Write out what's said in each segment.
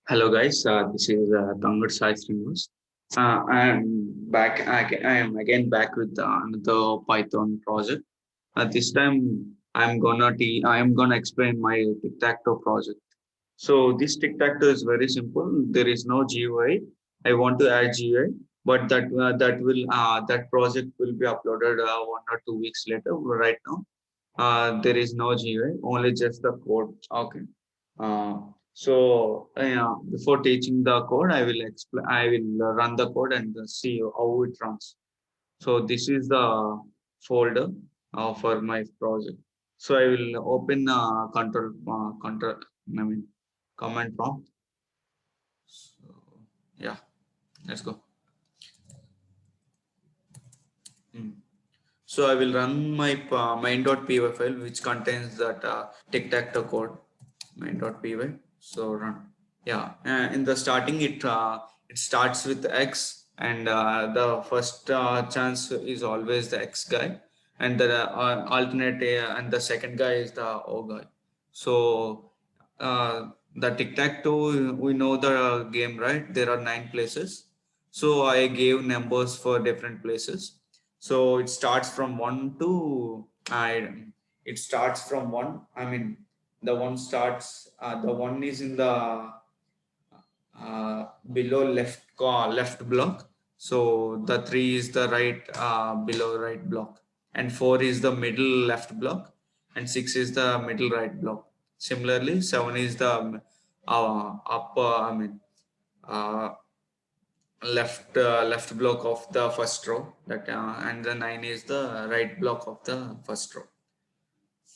Hello guys, this is Tangar Sai Srinivas. I am back. I am again back with another Python project. This time I am gonna explain my TicTacToe project. So this TicTacToe is very simple. There is no GUI. I want to add GUI, but that project will be uploaded 1 or 2 weeks later. Right now, there is no GUI, only just the code. Okay. Before teaching the code, I will explain. I will run the code and see how it runs. So this is the folder for my project. So I will open control. I mean command prompt. So yeah, let's go. Hmm. So I will run my main.py file, which contains that tic-tac-toe code main.py. So run. Yeah, in the starting, it starts with X, and the first chance is always the X guy, and the alternate and the second guy is the O guy. So the tic-tac-toe, we know the game, right? There are 9 places. So I gave numbers for different places. So it starts from one to I. It starts from one. I mean, the one starts. The one is in the below left block. So the three is the right below right block, and four is the middle left block, and six is the middle right block. Similarly, seven is the upper. I mean. Uh, left block of the first row that and the 9 is the right block of the first row.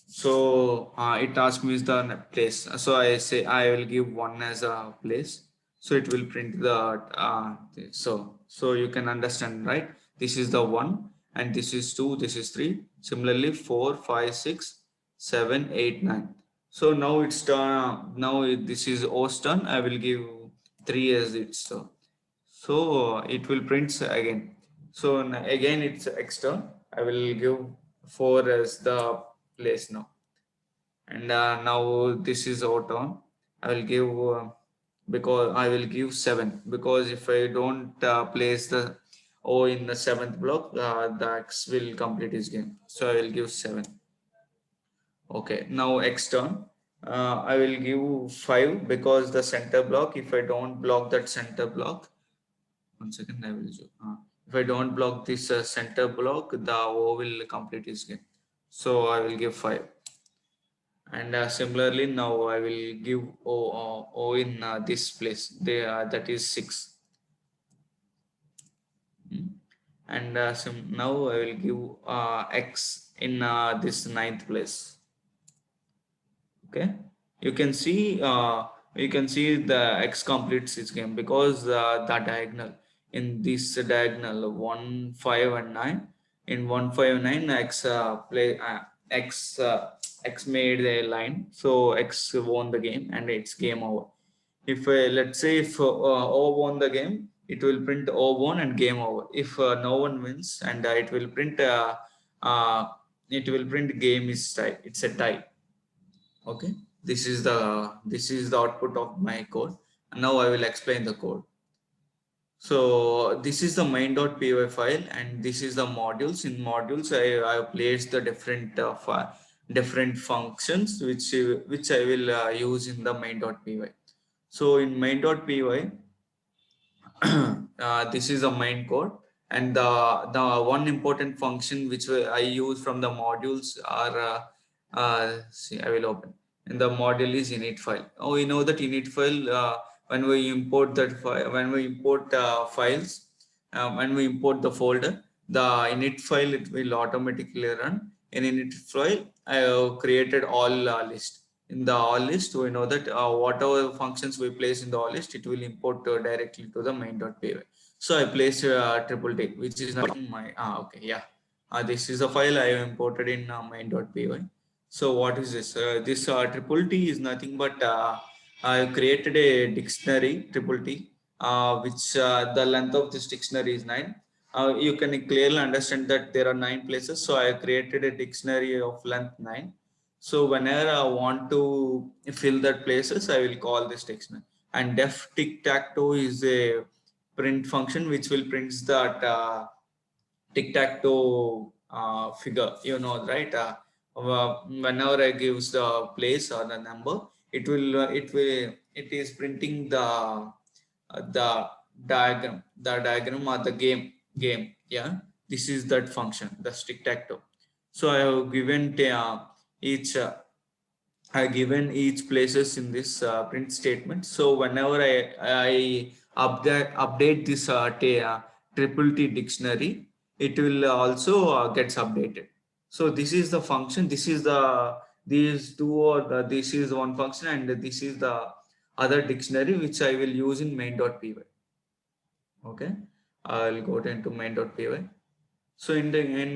So it asks me is the place, so I say I will give 1 as a place, so it will print the so you can understand, right? This is the 1, and this is 2, this is 3. Similarly 4, 5, 6, 7, 8, 9. So now it's done. Now this is O's turn. I will give 3 as its so it will print again. So again it's extra. I will give 4 as the place now. And now this is our turn. I will give because I will give 7, because if I don't place the O in the 7th block, the X will complete his game. So I will give 7. Okay, now X turn. I will give 5 because the center block, if I don't block that center block, 1 second, I will show. If I don't block this center block, the O will complete his game. So I will give 5. And similarly, now I will give O in this place. That is 6. Hmm. And now I will give X in this ninth place. Okay, you can see the X completes its game because the diagonal in this diagonal 1, 5 and 9, in 1, 5, 9 X X X made a line, so X won the game and it's game over. If let's say if O won the game, it will print O won and game over. If no one wins, and uh, it will print game is tie. It's a tie. Okay, this is the output of my code. And now I will explain the code. So this is the main.py file, and this is the modules. In modules, I have placed the different functions which I will use in the main.py. So in main.py, this is the main code, and the one important function which I use from the modules are see, I will open. And the module is init file. Oh, we know that init file, when we import that file, when we import files, when we import the folder, the init file, it will automatically run. In init file, I have created all list. In the all list, we know that whatever functions we place in the all list, it will import directly to the main.py. So I place triple t, which is not in my okay, yeah. This is a file I have imported in main.py. So what is this? This triple T is nothing but I have created a dictionary triple T, which the length of this dictionary is 9. You can clearly understand that there are 9 places. So I created a dictionary of length 9. So whenever I want to fill that places, I will call this dictionary. and def tic-tac-toe is a print function which will print that tic-tac-toe figure, you know, right? Whenever I gives the place or the number, it is printing the diagram or the game. Yeah, this is that function, the tic-tac-toe. So I have given each each places in this print statement. So whenever I update this triple T dictionary, it will also gets updated. So this is the function. This is the these two or this is one function, and this is the other dictionary which I will use in main.py. Okay, I'll go into main.py. So in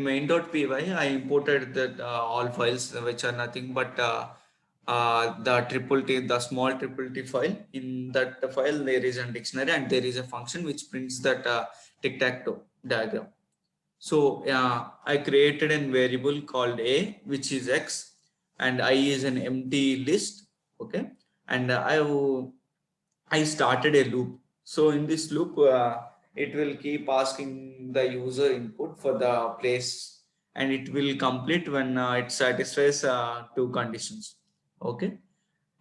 main.py, I imported that all files which are nothing but the triple T, the small triple T file. In that file, there is a dictionary and there is a function which prints that tic-tac-toe diagram. So I created a variable called a, which is x, and I is an empty list. Okay, and I started a loop. So in this loop, it will keep asking the user input for the place, and it will complete when it satisfies two conditions. Okay,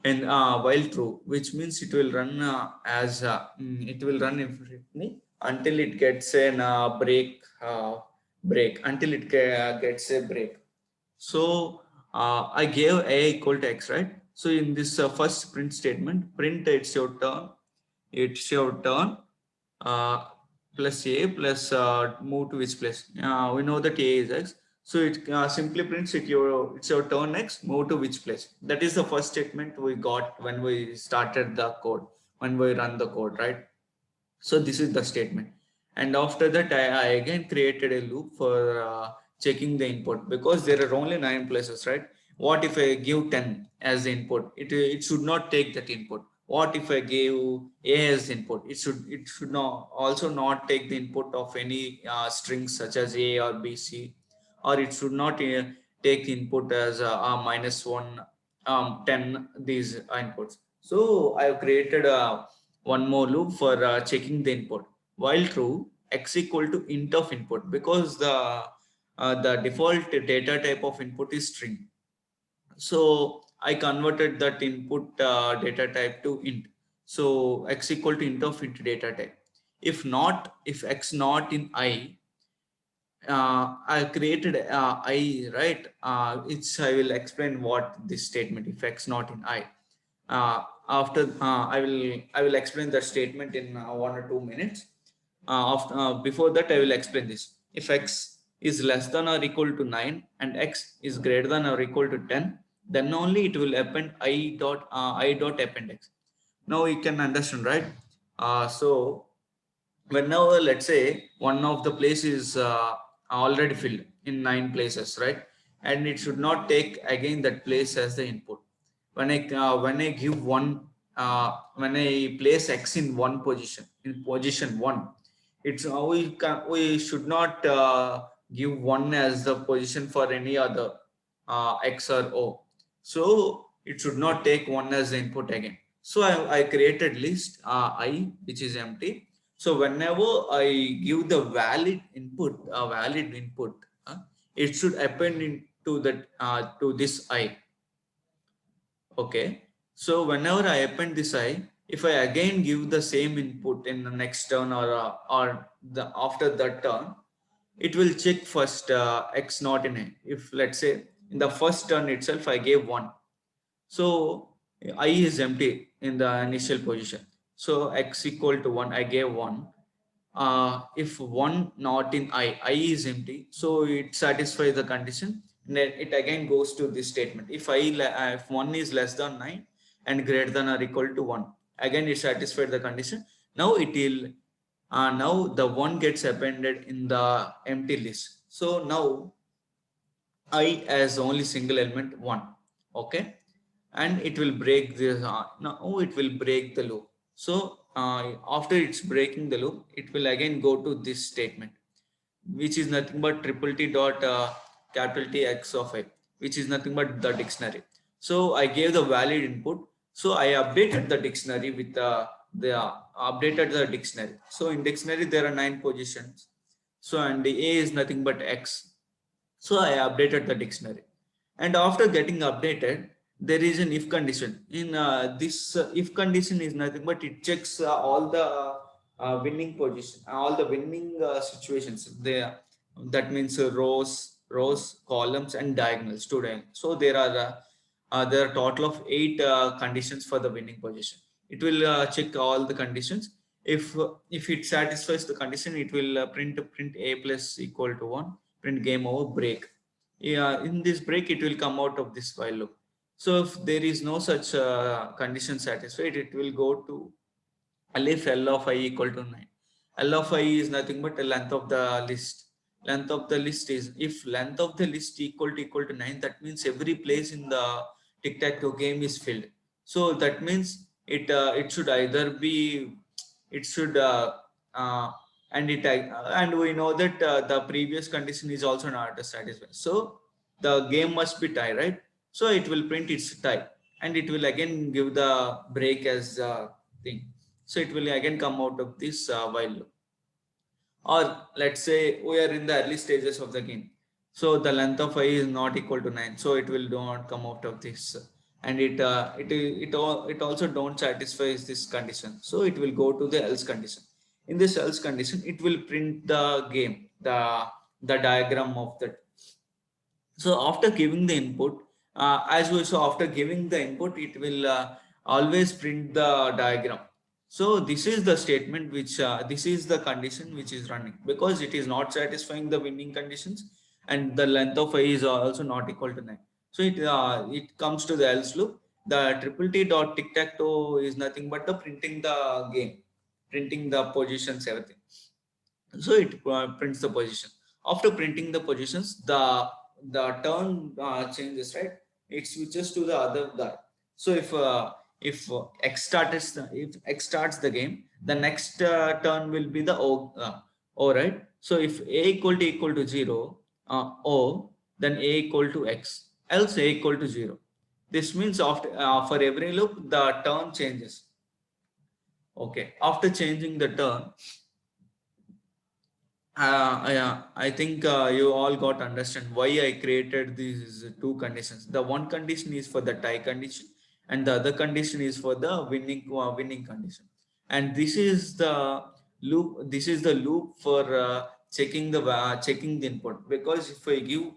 and while true, which means it will run it will run infinitely until it gets an break until it gets a break. So I gave a equal to x, right? So in this first print statement, print it's your turn plus a plus move to which place. We know that a is x. So it simply prints it's your turn x, move to which place. That is the first statement we got when we started the code, when we run the code, right? So this is the statement. And after that, I again created a loop for checking the input, because there are only 9 places, right? What if I give 10 as the input? It should not take that input. What if I give A as input? It should not also not take the input of any strings such as A or B, C, or it should not take input as -1, 10, these inputs. So I have created one more loop for checking the input. While true, x equal to int of input, because the default data type of input is string. So I converted that input data type to int. So x equal to int of int data type. If x not in I, I created I, right? I will explain what this statement, if x not in I. After I will explain the statement in 1 or 2 minutes. Before that, I will explain this. If x is less than or equal to 9 and x is greater than or equal to 10, then only it will append I dot append x. Now you can understand, right? So whenever, let's say, one of the place is already filled in 9 places, right? And it should not take again that place as the input. When I give one, when I place x in one position, in position 1, we should not give 1 as the position for any other x or o. So it should not take 1 as the input again. So I created list I, which is empty. So whenever I give the valid input, it should append into that to this I. Okay. So whenever I append this I, if I again give the same input in the next turn, or the after that turn, it will check first x not in A. If, let's say, in the first turn itself I gave 1, so I is empty in the initial position. So x equal to 1, I gave 1. If 1 not in I is empty, so it satisfies the condition. Then it again goes to this statement. If 1 is less than 9 and greater than or equal to 1, again it satisfied the condition. Now it will now the 1 gets appended in the empty list. So now I as only single element 1. Okay, and it will break this. Now it will break the loop. So after it's breaking the loop, it will again go to this statement, which is nothing but triple T dot capital T x of I, which is nothing but the dictionary. So I gave the valid input. So I updated the dictionary with they are updated the dictionary. So in dictionary there are 9 positions. So and the A is nothing but X. So I updated the dictionary. And after getting updated, there is an if condition. In this if condition is nothing but it checks all the winning position, all the winning situations. There, that means rows, columns, and diagonals. Today, so there are total of 8 conditions for the winning position. It will check all the conditions. If it satisfies the condition, it will print a plus equal to 1, print game over, break. Yeah, in this break it will come out of this while loop. So if there is no such condition satisfied, it will go to if L of I equal to 9. L of I is nothing but the length of the list. Length of the list is, if length of the list equal to 9, that means every place in the tic-tac-toe game is filled. So that means it should either be, it should uh, and it and we know that the previous condition is also not satisfied. So the game must be tie, right? So it will print its tie, and it will again give the break as thing. So it will again come out of this while loop. Or let's say we are in the early stages of the game. So the length of I is not equal to 9. So it will not come out of this. And it also don't satisfy this condition. So it will go to the else condition. In this else condition, it will print the game, the diagram of that. So after giving the input, as we saw, after giving the input, it will always print the diagram. So this is the statement which, this is the condition which is running, because it is not satisfying the winning conditions, and the length of I is also not equal to 9. So it comes to the else loop. The triple T dot tic tac toe is nothing but the printing the game, printing the positions, everything. So it prints the position. After printing the positions, the turn changes, right? It switches to the other guy. So if x starts the game, the next turn will be the o, right? So if a equal to 0, o, then a equal to x, else a equal to 0. This means after for every loop the turn changes. Okay, after changing the turn, yeah, I think you all got understand why I created these 2 conditions. The one condition is for the tie condition, and the other condition is for the winning condition. And this is the loop. This is the loop for checking the input. Because if I give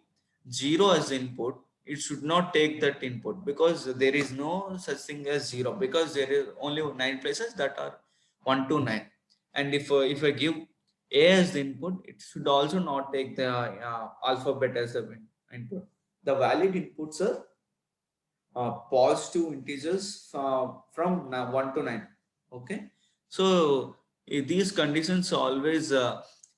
0 as input, it should not take that input, because there is no such thing as 0, because there is only 9 places that are 1 to 9. And if I give a as the input, it should also not take the alphabet as the input. The valid inputs are positive integers from 1 to 9. Okay. So these conditions always,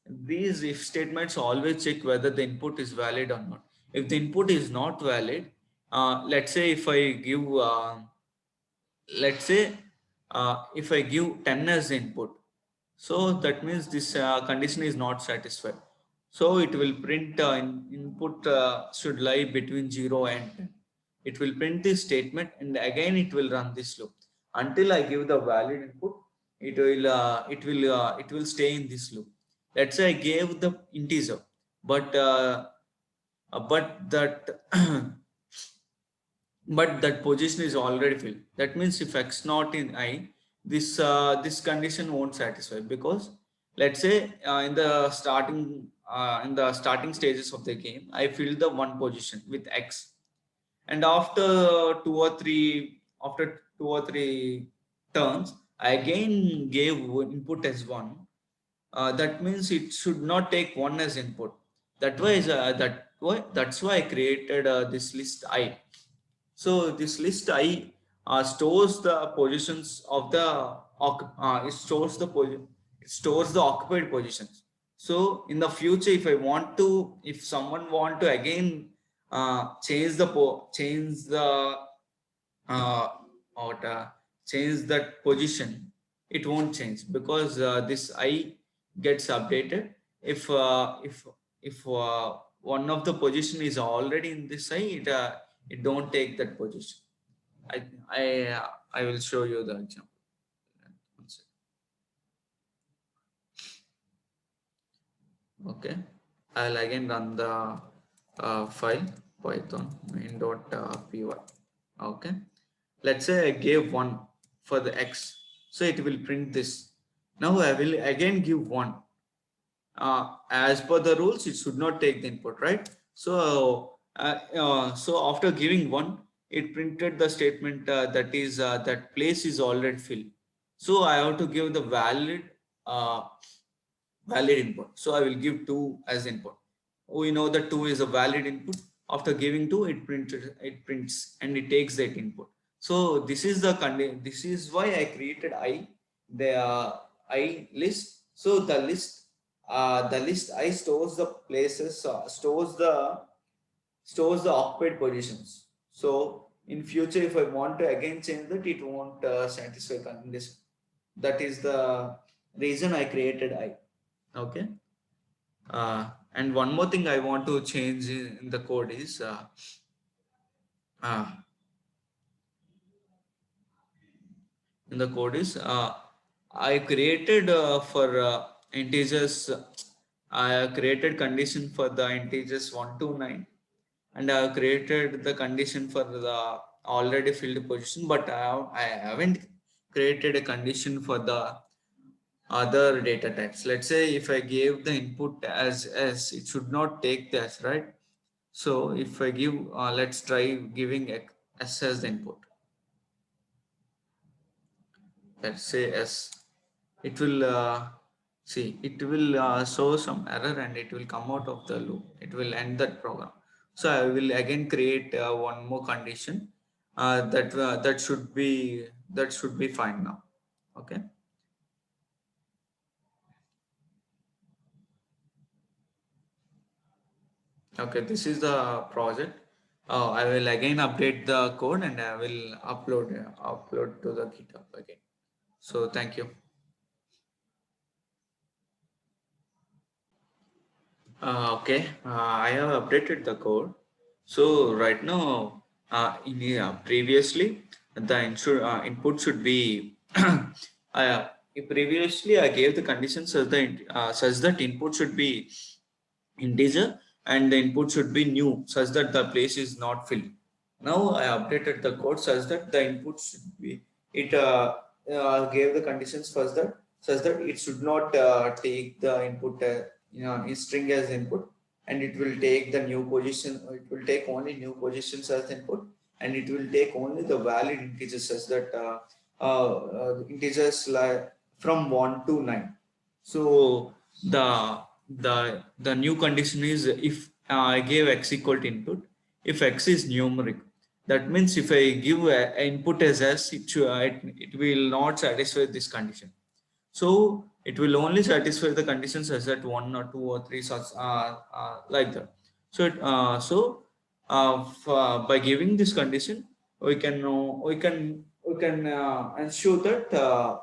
these if statements always check whether the input is valid or not. If the input is not valid, let's say if I give, let's say if I give 10 as the input, so that means this condition is not satisfied. So it will print input should lie between 0 and 10. It will print this statement, and again it will run this loop until I give the valid input. It will stay in this loop. Let's say I gave the integer, but but that but that position is already filled. That means if x not in I, this condition won't satisfy, because let's say in the starting stages of the game, I filled the one position with x, and after 2 or 3 turns, I again gave input as 1. That means it should not take 1 as input. That's why I created this list I. So this list I stores the positions of the it stores the occupied positions. So in the future, if someone want to again change the uh, or change that position, it won't change, because this I gets updated if one of the position is already in this I, it don't take that position. I I will show you the example. Okay, I'll again run the file python main.py. Okay, let's say I gave 1 for the x, so it will print this. Now I will again give 1. As per the rules, it should not take the input, right? So after giving 1, it printed the statement that is that place is already filled. So I have to give the uh, valid input. So I will give 2 as input. We know that 2 is a valid input. After giving 2, it prints and it takes that input. So this is the condition. This is why I created the I list. So the list I stores the places, stores the occupied positions. So in future, if I want to again change that, it won't satisfy condition. That is the reason I created I. Okay. And one more thing I want to change in the code is uh, I created for integers. I created condition for the integers 1 to 9, and I have created the condition for the already filled position, but I haven't created a condition for the other data types. Let's say if I gave the input as s, it should not take this, right? So if I give, let's try giving s as the input. Let's say s. It will see. It will show some error and it will come out of the loop. It will end that program. So I will again create one more condition that should be fine now. Okay. Okay, this is the project. I will again update the code and I will upload to the GitHub again. So thank you. Okay, I have updated the code. So right now, previously input should be previously I gave the conditions such that input should be integer and the input should be new such that the place is not filled. Now I updated the code such that the input should be it gave the conditions first that such that it should not take the input string as input, and it will take the new position. It will take only new positions as input, and it will take only the valid integers such that integers like from 1 to 9. So the new condition is if I gave x equal to input, if x is numeric, that means if I give a input as s, it will not satisfy this condition. So it will only satisfy the conditions as that 1 or 2 or 3 such like that. So by giving this condition, we can ensure that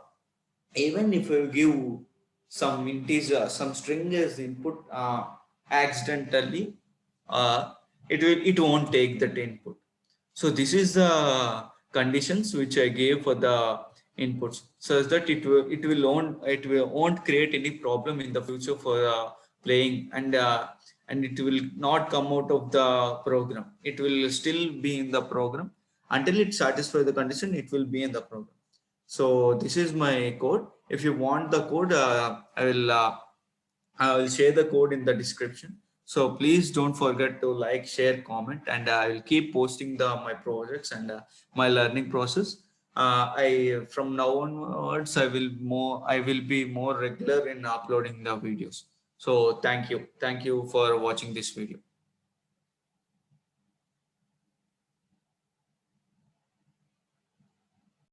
even if you give some integer, some string as input accidentally, it won't take that input. So this is the conditions which I gave for the inputs, so that it will won't create any problem in the future for playing, and it will not come out of the program. It will still be in the program until it satisfies the condition. It will be in the program. So this is my code. If you want the code, I will share the code in the description. So please don't forget to like, share, comment, and I will keep posting the my projects and my learning process. I from now onwards I will be more regular in uploading the videos. So thank you for watching this video.